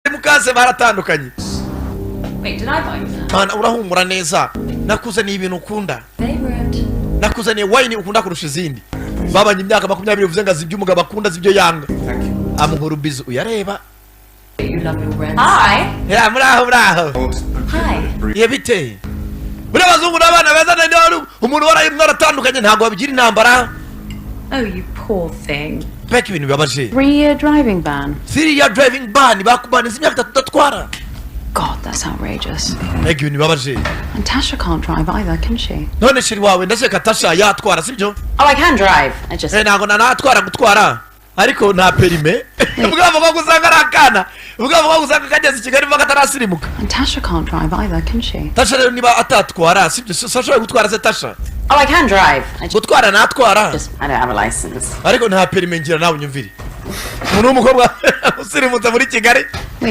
mukase baratandukanye. Wait, did I buy you that? Mana urahumura neza. Nakuzaniye ibintu ukunda. Favorite. Nakuzaniye wine ukunda kurusha izindi. Babanye imyaka 20 bivuze ngo azibyo umugabo akunda zibyo yanga. Amuhuru bizu uyareba. You love your brands. Hi. Ya muraho. Hi. Yebite. Bure bazungu nabana bezana ndio umuntu waratandukanye ntago babigira intambara. Oh, you poor thing. Peki ibintu bibabaje. 3-year driving ban. 3-year driving ban bakubaniza imyaka 3 datwara. God, that's outrageous. Peki ibintu bibabaje. And Tasha can't drive either, can she? None shiri wawe ndashaka Tasha yatwara sibyo? Oh, I can drive. I just... Ntago natwara gutwara. Ariko nta perime. Ubwabo ko gusanga rakana. Ubwabo ko gusanga kageze Kigali vuga atarasirimuka. And Tasha can't drive either, can she? Tasha rero niba atatwara sibyo Sasha gutwara se Tasha. Oh, I can drive. I Gutwara natwara. I don't have a license. Ariko nta perime ngira nawe nyumviri. Umuntu w'umukobwa usirimutse muri Kigali. Wait,